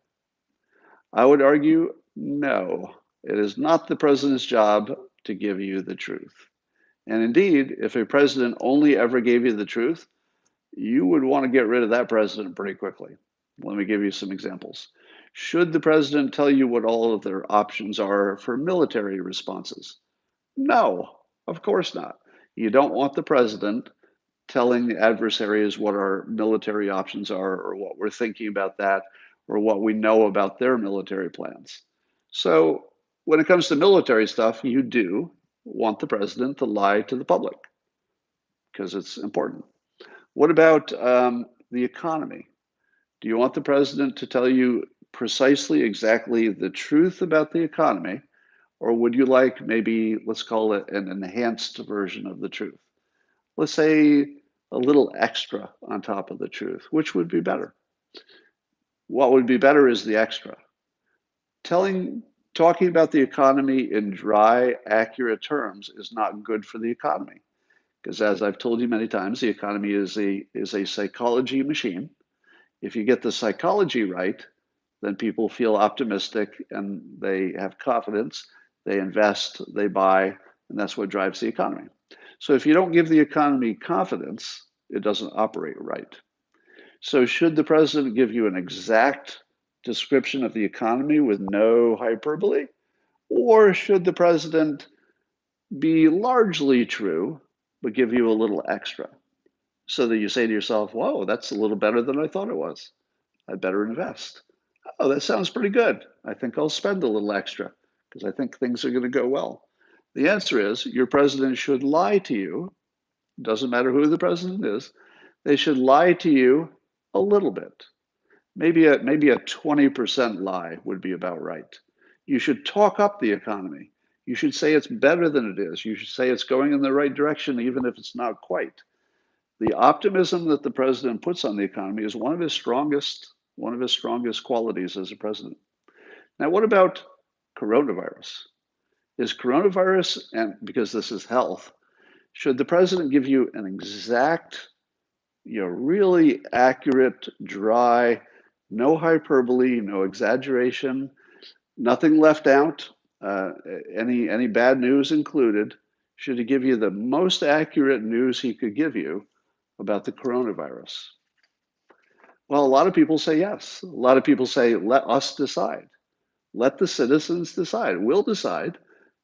I would argue no. It is not the president's job to give you the truth. And indeed, if a president only ever gave you the truth, you would want to get rid of that president pretty quickly. Let me give you some examples. Should the president tell you what all of their options are for military responses? No, of course not. You don't want the president telling the adversaries what our military options are, or what we're thinking about that, or what we know about their military plans. So when it comes to military stuff, you do want the president to lie to the public because it's important. What about the economy? Do you want the president to tell you precisely exactly the truth about the economy, or would you like maybe, let's call it an enhanced version of the truth? Let's say a little extra on top of the truth. Which would be better? What would be better is the extra. Talking about the economy in dry, accurate terms is not good for the economy. Because as I've told you many times, the economy is a psychology machine. If you get the psychology right, then people feel optimistic and they have confidence, they invest, they buy, and that's what drives the economy. So if you don't give the economy confidence, it doesn't operate right. So should the president give you an exact description of the economy with no hyperbole? Or should the president be largely true, but give you a little extra so that you say to yourself, whoa, that's a little better than I thought it was. I'd better invest. Oh, that sounds pretty good. I think I'll spend a little extra because I think things are going to go well. The answer is your president should lie to you. Doesn't matter who the president is. They should lie to you a little bit. Maybe a 20% lie would be about right. You should talk up the economy. You should say it's better than it is. You should say it's going in the right direction, even if it's not quite. The optimism that the president puts on the economy is one of his strongest qualities as a president. Now, what about coronavirus? Is coronavirus, and because this is health, should the president give you an exact, really accurate, dry, no hyperbole, no exaggeration, nothing left out, any bad news included? Should he give you the most accurate news he could give you about the coronavirus? Well, a lot of people say yes. A lot of people say, let us decide. Let the citizens decide. We'll decide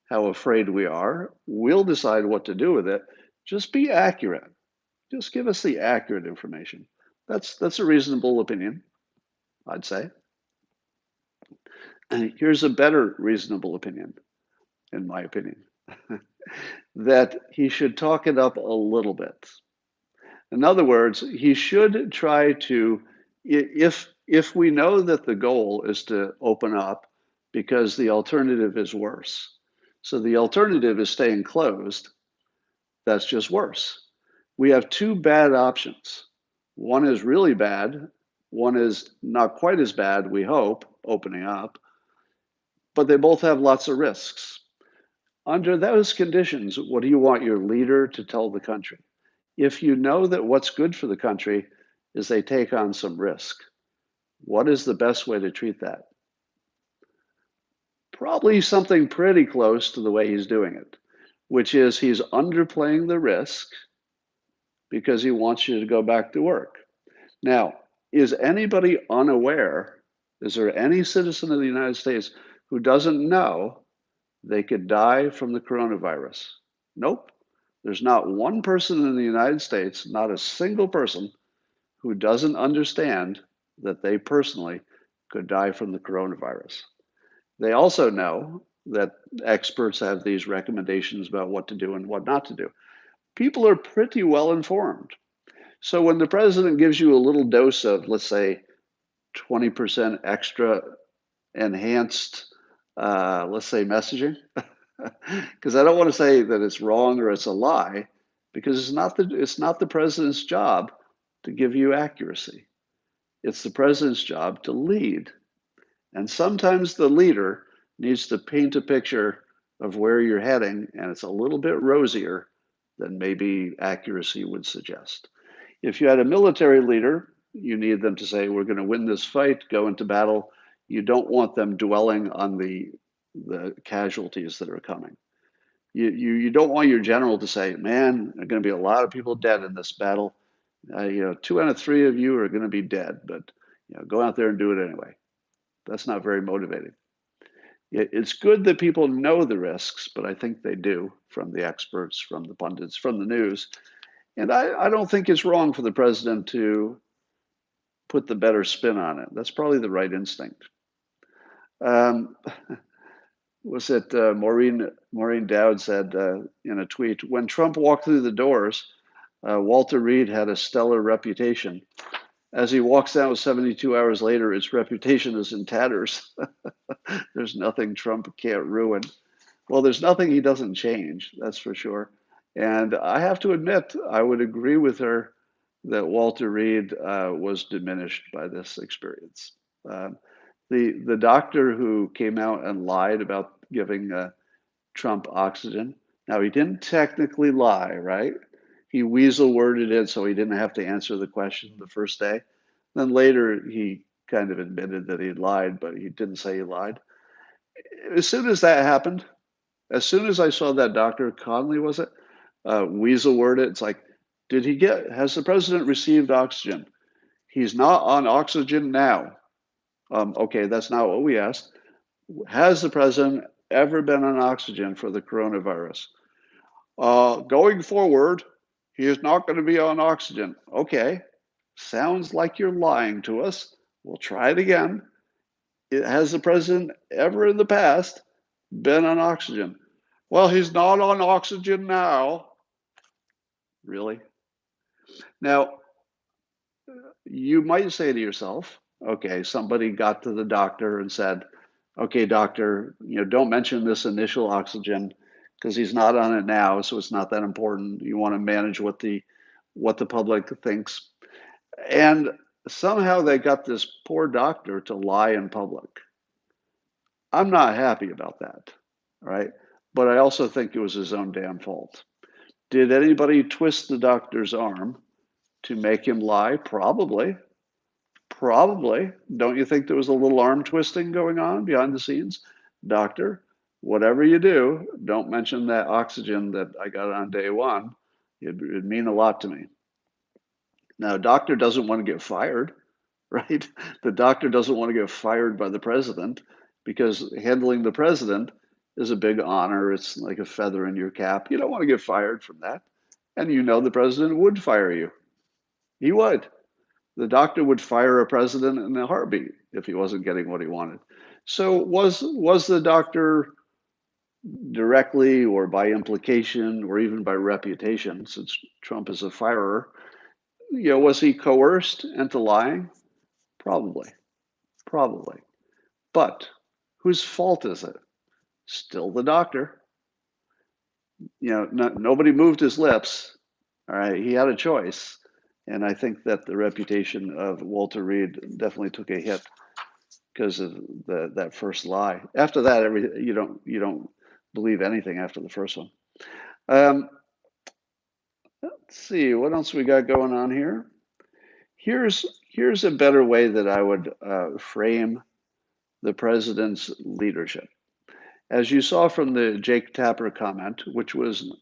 how afraid we are. We'll decide what to do with it. Just be accurate. Just give us the accurate information. That's a reasonable opinion, I'd say. And here's a better reasonable opinion, in my opinion, that he should talk it up a little bit. In other words, he should try to, if we know that the goal is to open up because the alternative is worse. So the alternative is staying closed. That's just worse. We have two bad options. One is really bad. One is not quite as bad, we hope, opening up. But they both have lots of risks. Under those conditions, what do you want your leader to tell the country? If you know that what's good for the country is they take on some risk, what is the best way to treat that? Probably something pretty close to the way he's doing it, which is he's underplaying the risk because he wants you to go back to work. Now, is anybody unaware? Is there any citizen of the United States who doesn't know they could die from the coronavirus? Nope. There's not one person in the United States, not a single person, who doesn't understand that they personally could die from the coronavirus. They also know that experts have these recommendations about what to do and what not to do. People are pretty well informed. So when the president gives you a little dose of, let's say, 20% extra enhanced, let's say, messaging, because I don't want to say that it's wrong or it's a lie, because it's not the president's job to give you accuracy. It's the president's job to lead. And sometimes the leader needs to paint a picture of where you're heading, and it's a little bit rosier than maybe accuracy would suggest. If you had a military leader, you need them to say, we're going to win this fight, go into battle. You don't want them dwelling on the casualties that are coming. You don't want your general to say, man, there are going to be a lot of people dead in this battle. 2 out of 3 of you are going to be dead, but go out there and do it anyway. That's not very motivating. It's good that people know the risks, but I think they do, from the experts, from the pundits, from the news. And I don't think it's wrong for the president to put the better spin on it. That's probably the right instinct. Was it Maureen Dowd said in a tweet, when Trump walked through the doors, Walter Reed had a stellar reputation. As he walks out 72 hours later, its reputation is in tatters. There's nothing Trump can't ruin. Well, there's nothing he doesn't change, that's for sure. And I have to admit, I would agree with her that Walter Reed was diminished by this experience. The doctor who came out and lied about giving Trump oxygen, now he didn't technically lie, right? He weasel worded it so he didn't have to answer the question the first day. Then later he kind of admitted that he lied, but he didn't say he lied. As soon as that happened, as soon as I saw that Dr. Conley, was it, weasel word it, it's like, has the president received oxygen? He's not on oxygen now. Okay, that's not what we asked. Has the president ever been on oxygen for the coronavirus? Going forward, he is not going to be on oxygen. Okay, sounds like you're lying to us. We'll try it again. Has the president ever in the past been on oxygen? Well, he's not on oxygen now. Really? Now, you might say to yourself, okay, somebody got to the doctor and said, okay, doctor, don't mention this initial oxygen because he's not on it now, so it's not that important. You want to manage what the public thinks. And somehow they got this poor doctor to lie in public. I'm not happy about that, right? But I also think it was his own damn fault. Did anybody twist the doctor's arm to make him lie? Probably. Probably. Don't you think there was a little arm twisting going on behind the scenes? Doctor, whatever you do, don't mention that oxygen that I got on day one. It'd mean a lot to me. Now, a doctor doesn't want to get fired, right? The doctor doesn't want to get fired by the president because handling the president is a big honor. It's like a feather in your cap. You don't want to get fired from that. And the president would fire you. He would. The doctor would fire a president in a heartbeat if he wasn't getting what he wanted. So was the doctor directly or by implication or even by reputation, since Trump is a firer, was he coerced into lying? Probably, probably. But whose fault is it? Still the doctor. Nobody moved his lips. All right, he had a choice. And I think that the reputation of Walter Reed definitely took a hit because of that first lie. After that, you don't believe anything after the first one. Let's see what else we got going on here. Here's a better way that I would frame the president's leadership. As you saw from the Jake Tapper comment, which was,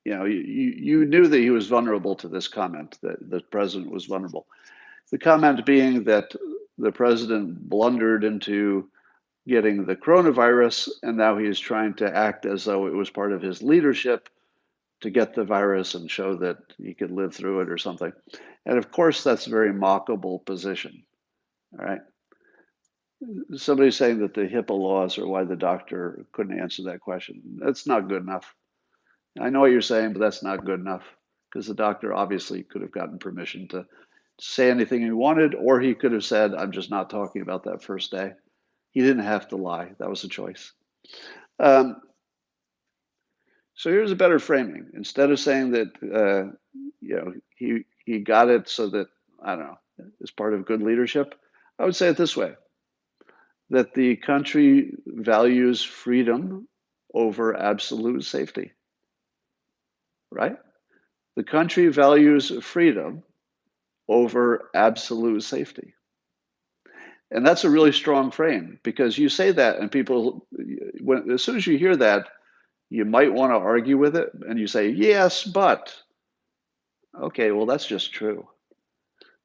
you knew that he was vulnerable to this comment, that the president was vulnerable. The comment being that the president blundered into getting the coronavirus, and now he is trying to act as though it was part of his leadership to get the virus and show that he could live through it or something. And of course, that's a very mockable position. All right. Somebody's saying that the HIPAA laws are why the doctor couldn't answer that question. That's not good enough. I know what you're saying, but that's not good enough because the doctor obviously could have gotten permission to say anything he wanted, or he could have said, I'm just not talking about that first day. He didn't have to lie. That was a choice. So here's a better framing. Instead of saying that he got it so that, I don't know, as part of good leadership, I would say it this way, that the country values freedom over absolute safety, right? The country values freedom over absolute safety. And that's a really strong frame because you say that and people, as soon as you hear that, you might want to argue with it and you say, yes, but. Okay, well, that's just true.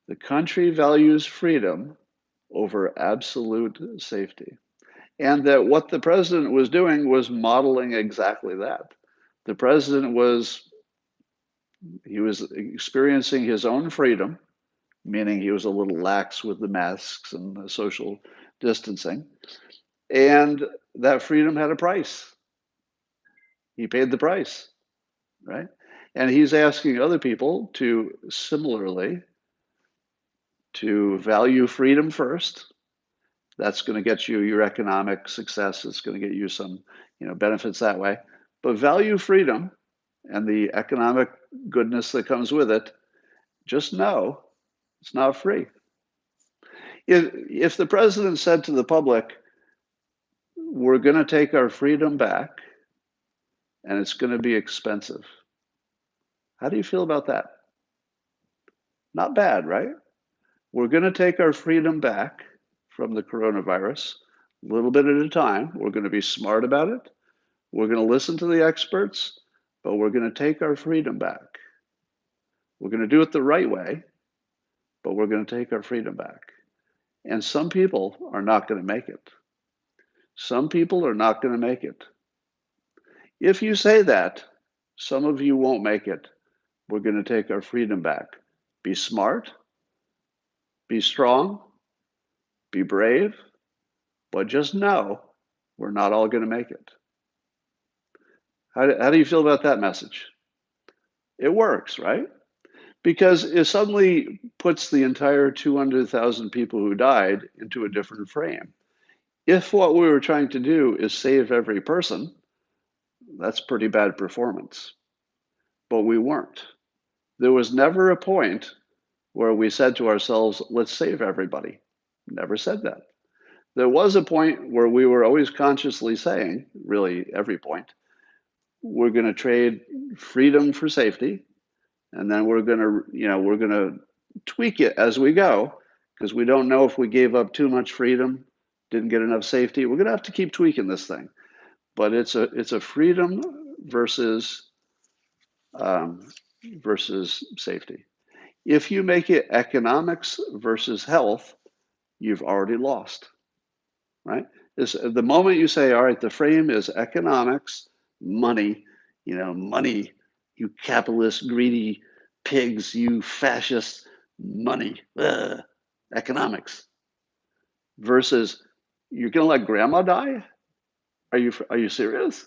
The country values freedom over absolute safety. And that what the president was doing was modeling exactly that. The president was experiencing his own freedom, meaning he was a little lax with the masks and the social distancing. And that freedom had a price. He paid the price, right? And he's asking other people to similarly to value freedom first. That's going to get you your economic success. It's going to get you some, benefits that way. But value freedom and the economic goodness that comes with it. Just know it's not free. If the president said to the public, we're going to take our freedom back and it's going to be expensive, how do you feel about that? Not bad, right? We're going to take our freedom back from the coronavirus a little bit at a time. We're going to be smart about it. We're going to listen to the experts, but we're going to take our freedom back. We're going to do it the right way, but we're going to take our freedom back. And some people are not going to make it. Some people are not going to make it. If you say that, some of you won't make it. We're going to take our freedom back. Be smart, be strong, be brave, but just know we're not all going to make it. How do you feel about that message? It works, right? Because it suddenly puts the entire 200,000 people who died into a different frame. If what we were trying to do is save every person, that's pretty bad performance. But we weren't. There was never a point where we said to ourselves, let's save everybody. Never said that. There was a point where we were always consciously saying, really every point, we're going to trade freedom for safety, and then we're going to tweak it as we go, because we don't know if we gave up too much freedom, didn't get enough safety. We're going to have to keep tweaking this thing. But it's a freedom versus safety. If you make it economics versus health, you've already lost, right? The moment you say, all right, the frame is economics, money, money, you capitalist, greedy pigs, you fascist, money, economics, versus you're going to let grandma die? Are you serious?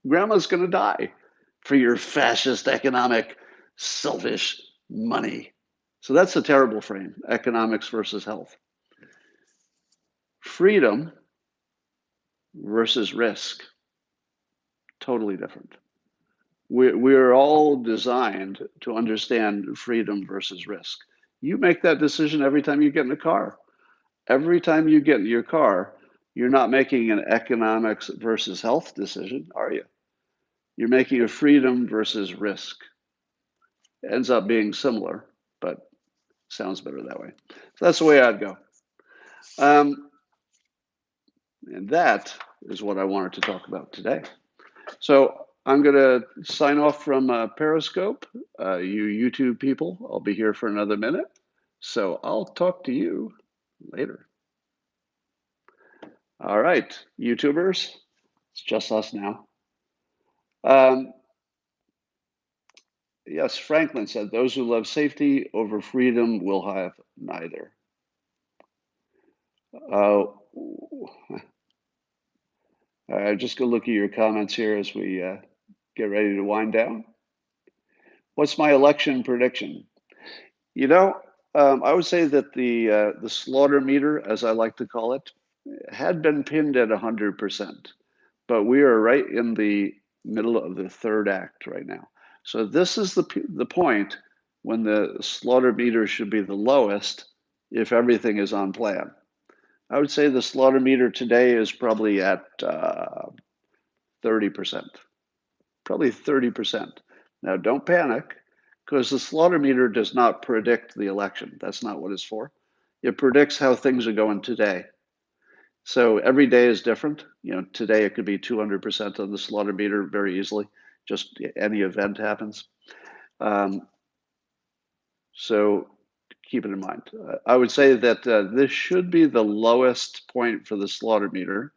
Grandma's going to die for your fascist, economic, selfish money. So that's a terrible frame, economics versus health. Freedom versus risk, totally different. We're all designed to understand freedom versus risk. You make that decision every time you get in a car. Every time you get in your car, you're not making an economics versus health decision, are you? You're making a freedom versus risk. It ends up being similar, but sounds better that way. So that's the way I'd go. And that is what I wanted to talk about today. So I'm going to sign off from Periscope. You YouTube people, I'll be here for another minute. So I'll talk to you later. All right, YouTubers, it's just us now. Yes, Franklin said, those who love safety over freedom will have neither. Just go look at your comments here as we get ready to wind down. What's my election prediction? I would say that the slaughter meter, as I like to call it, had been pinned at 100%, but we are right in the middle of the third act right now. So this is the point when the slaughter meter should be the lowest if everything is on plan. I would say the slaughter meter today is probably at 30%, probably 30%. Now don't panic, because the slaughter meter does not predict the election. That's not what it's for. It predicts how things are going today. So every day is different. Today it could be 200% on the slaughter meter very easily. Just any event happens. So keep it in mind. I would say that this should be the lowest point for the slaughter meter,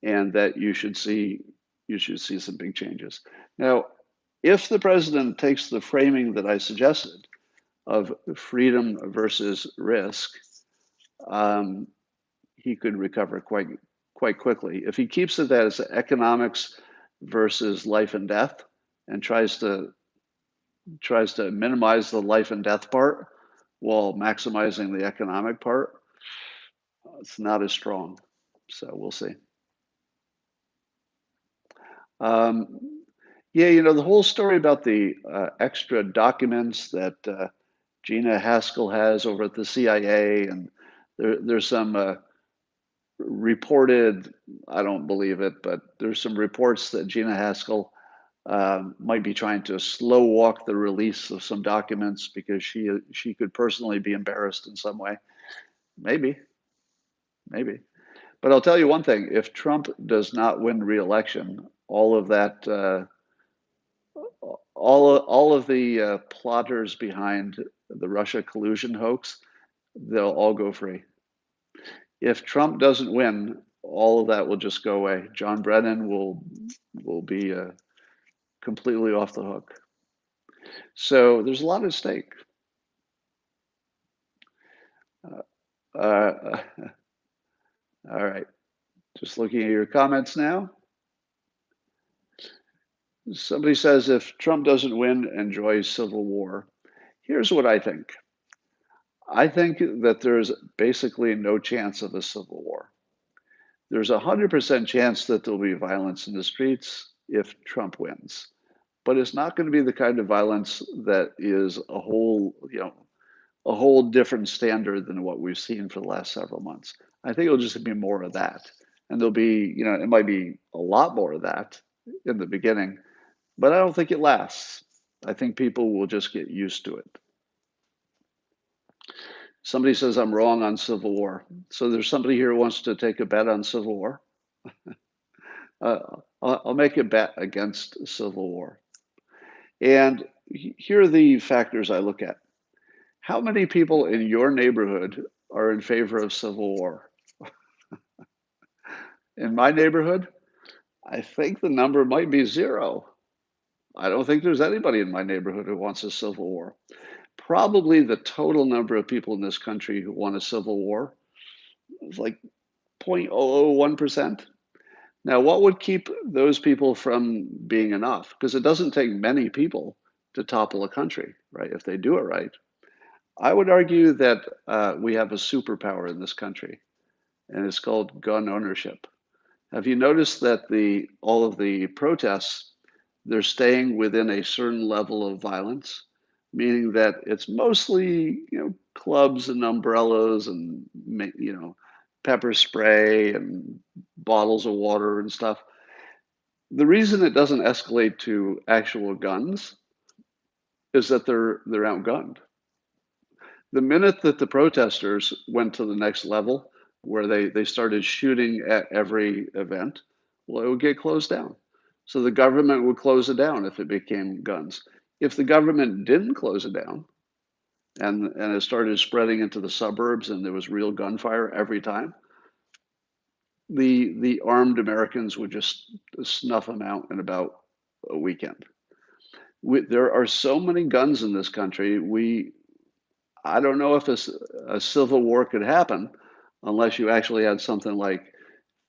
and that you should see some big changes. Now, if the president takes the framing that I suggested of freedom versus risk, he could recover quite quickly. If he keeps it as economics versus life and death, and tries to minimize the life and death part while maximizing the economic part, it's not as strong. So we'll see. Yeah, the whole story about the extra documents that Gina Haskell has over at the CIA, and there's some reported, I don't believe it, but there's some reports that Gina Haskell might be trying to slow walk the release of some documents because she could personally be embarrassed in some way. Maybe, maybe. But I'll tell you one thing: if Trump does not win re-election, all of that, all of the plotters behind the Russia collusion hoax, they'll all go free. If Trump doesn't win, all of that will just go away. John Brennan will be completely off the hook. So there's a lot at stake. Uh, all right, just looking at your comments now. Somebody says if Trump doesn't win, enjoy civil war. Here's what I think. I think that there's basically no chance of a civil war. There's a 100% chance that there'll be violence in the streets if Trump wins, but it's not going to be the kind of violence that is a whole different standard than what we've seen for the last several months. I think it'll just be more of that, and there'll be, it might be a lot more of that in the beginning, but I don't think it lasts. I think people will just get used to it. Somebody says I'm wrong on civil war. So there's somebody here who wants to take a bet on civil war. I'll make a bet against civil war. And here are the factors I look at. How many people in your neighborhood are in favor of civil war? In my neighborhood, I think the number might be 0. I don't think there's anybody in my neighborhood who wants a civil war. Probably the total number of people in this country who want a civil war is like 0.001%. Now, what would keep those people from being enough? Because it doesn't take many people to topple a country, right? If they do it right. I would argue that we have a superpower in this country, and it's called gun ownership. Have you noticed that all of the protests, they're staying within a certain level of violence, meaning that it's mostly, clubs and umbrellas and, pepper spray and bottles of water and stuff. The reason it doesn't escalate to actual guns is that they're outgunned. The minute that the protesters went to the next level, where they started shooting at every event, well, it would get closed down. So the government would close it down if it became guns. If the government didn't close it down, and it started spreading into the suburbs, and there was real gunfire every time, the armed Americans would just snuff them out in about a weekend. There are so many guns in this country. I don't know if a civil war could happen unless you actually had something like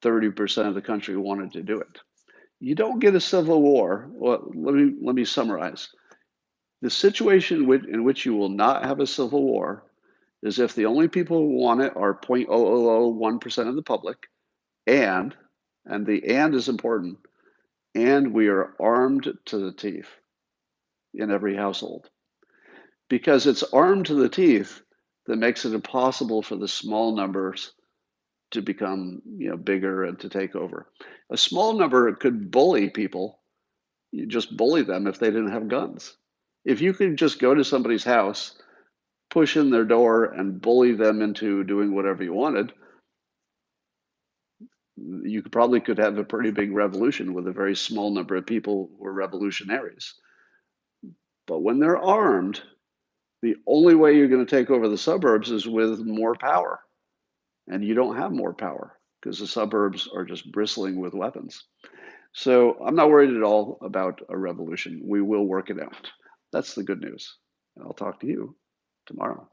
30% of the country wanted to do it. You don't get a civil war. Well, let me summarize. The situation in which you will not have a civil war is if the only people who want it are 0.0001% of the public, and the and is important, and we are armed to the teeth in every household. Because it's armed to the teeth that makes it impossible for the small numbers to become, bigger and to take over. A small number could bully people. You just bully them if they didn't have guns. If you could just go to somebody's house, push in their door, and bully them into doing whatever you wanted, you probably could have a pretty big revolution with a very small number of people who are revolutionaries. But when they're armed, the only way you're going to take over the suburbs is with more power. And you don't have more power because the suburbs are just bristling with weapons. So I'm not worried at all about a revolution. We will work it out. That's the good news. And I'll talk to you tomorrow.